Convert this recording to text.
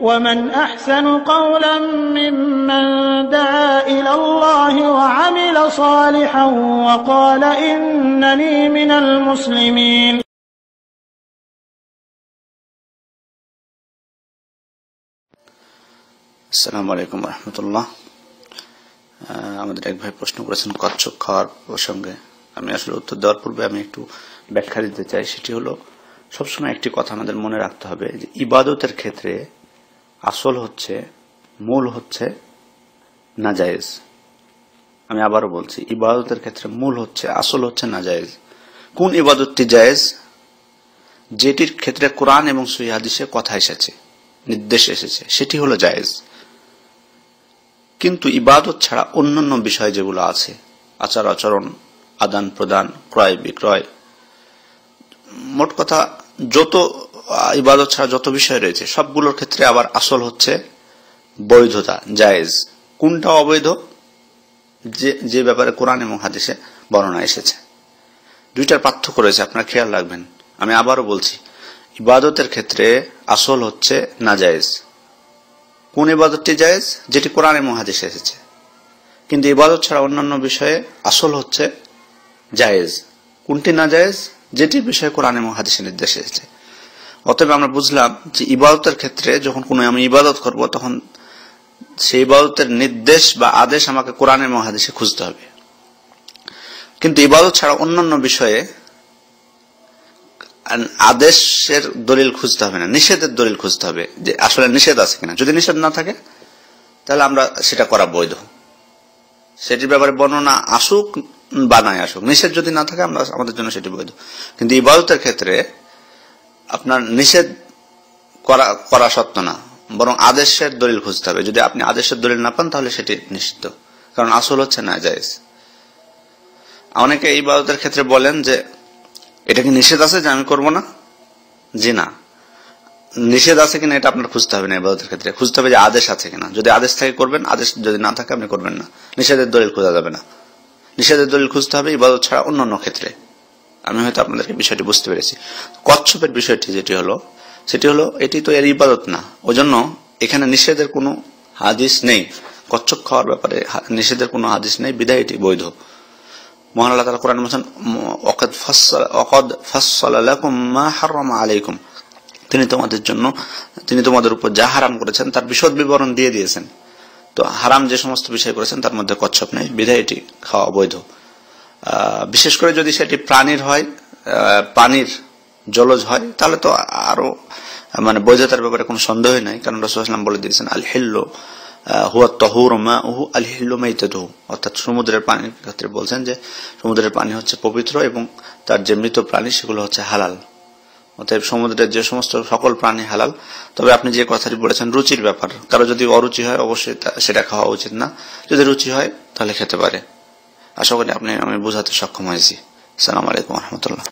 ومن أحسن قولا ممن دعا إلى الله وعمل صالحا وقال إنني من المسلمين. আসসালামু আলাইকুম রহমতুল্লাহ। আমাদের এক ভাই প্রশ্ন করেছেন কচ্ছপ খাওয়ার প্রসঙ্গে। আমি আসলে উত্তর দেওয়ার পূর্বে আমি একটু ব্যাখ্যা দিতে চাই। সেটি হলো, সবসময় একটি কথা আমাদের মনে রাখতে হবে যে ইবাদতের ক্ষেত্রে আসল হচ্ছে, মূল হচ্ছে নাজায়েজ। আমি আবারও বলছি, ইবাদতের ক্ষেত্রে মূল হচ্ছে, আসল হচ্ছে নাজায়েজ। কোন ইবাদতটি জায়েজ? যেটির ক্ষেত্রে কোরআন এবং সহিহ হাদিসে কথা এসেছে, নির্দেশ এসেছে, সেটি হলো জায়েজ। কিন্তু ইবাদত ছাড়া অন্যান্য বিষয় যেগুলো আছে, আচার আচরণ, আদান প্রদান, ক্রয় বিক্রয়, মোট কথা যত ইবাদত ছাড়া যত বিষয় রয়েছে সবগুলোর ক্ষেত্রে আবার আসল হচ্ছে বৈধতা, জায়েজ। কোনটা অবৈধ? যে ব্যাপারে কোরআন এবং হাদিসে বর্ণনা এসেছে। দুইটার পার্থক্য রয়েছে, আপনারা খেয়াল রাখবেন। আমি আবারও বলছি, ইবাদতের ক্ষেত্রে আসল হচ্ছে নাজায়েজ। কোন ইবাদতটি জায়েজ? যেটি কোরআন এবং হাদিসে এসেছে। কিন্তু ইবাদত ছাড়া অন্যান্য বিষয়ে আসল হচ্ছে জায়েজ। কোনটি নাজায়েজ? যেটির বিষয়ে কোরআন এবং হাদিসে নির্দেশ এসেছে। অতএব আমরা বুঝলাম যে ইবাদতের ক্ষেত্রে যখন কোনো আমি ইবাদত করব, তখন সেই ইবাদতের নির্দেশ বা আদেশ আমাকে কোরআন এবং হাদিসে খুঁজতে হবে। কিন্তু ইবাদত ছাড়া অন্যান্য বিষয়ে আদেশের দলিল খুঁজতে হবে না, নিষেধের দলিল খুঁজতে হবে, যে আসলে নিষেধ আছে কিনা। যদি নিষেধ না থাকে তাহলে আমরা সেটা করা বৈধ। সেটির ব্যাপারে বর্ণনা আসুক বা নাই আসুক, নিষেধ যদি না থাকে আমরা আমাদের জন্য সেটি বৈধ। কিন্তু ইবাদতের ক্ষেত্রে আপনার নিষেধ করা সত্য না, বরং আদেশের দলিল খুঁজতে হবে। যদি আপনি আদেশের দলিল না পান তাহলে সেটি নিষিদ্ধ, কারণ আসল হচ্ছে নাজায়েজ। অনেকে ইবাদতের ক্ষেত্রে বলেন যে এটা কি নিষেধ আছে যে আমি করব না? জি না, নিষেধ আছে কিনা এটা আপনার খুঁজতে হবে না। ইবাদতের ক্ষেত্রে খুঁজতে হবে যে আদেশ আছে কিনা। যদি আদেশ থাকে করবেন, আদেশ যদি না থাকে আপনি করবেন না। নিষেধের দলিল খোঁজা যাবে না। নিষেধের দলিল খুঁজতে হবে ইবাদত ছাড়া অন্যান্য ক্ষেত্রে। আমি হয়তো আপনাদেরকে বিষয়টি বুঝতে পেরেছি। কচ্ছপের বিষয়টি যেটি হলো, সেটি হলো এটি তো এর ইবাদত না, ওজন্য এখানে নিষেধের কোনো হাদিস নেই। কচ্ছপ খাওয়ার ব্যাপারে নিষেধের কোনো হাদিস নেই, বিধায় এটি বৈধ। মহান আল্লাহ তাআলা কোরআনে বলেছেন, ওয়াকাদ ফাসসালা লাকুম মা হারামা আলাইকুম। তিনি তোমাদের উপর যা হারাম করেছেন তার বিশদ বিবরণ দিয়ে দিয়েছেন। তো হারাম যে সমস্ত বিষয় করেছেন তার মধ্যে কচ্ছপ নেই, বিধায় এটি খাওয়া বৈধ। বিশেষ করে যদি সেটি প্রাণীর হয়, পানির জলজ হয়, তাহলে তো আরো বৈধতার ব্যাপারে কোনো সন্দেহই নাই। কারণ রাসূলুল্লাহ সাল্লাল্লাহু আলাইহি ওয়াসাল্লাম বলে দিয়েছেন, আল হিল্লু হুয়া তাহুরু মাউহু আল হিল্লু মাইতাতুহু। অর্থাৎ সমুদ্রের পানির ক্ষেত্রে বলছেন যে সমুদ্রের পানি হচ্ছে পবিত্র এবং তার যে মৃত প্রাণী সেগুলো হচ্ছে হালাল। অতএব সমুদ্রের যে সমস্ত সকল প্রাণী হালাল। তবে আপনি যে কথাটি বলেছেন রুচির ব্যাপার, কারো যদি অরুচি হয় অবশ্যই সেটা খাওয়া উচিত না। যদি রুচি হয় তাহলে খেতে পারে। আশা করি আমি বোঝাতে সক্ষম হয়েছি। আসসালামু আলাইকুম রহমতুল্লাহ।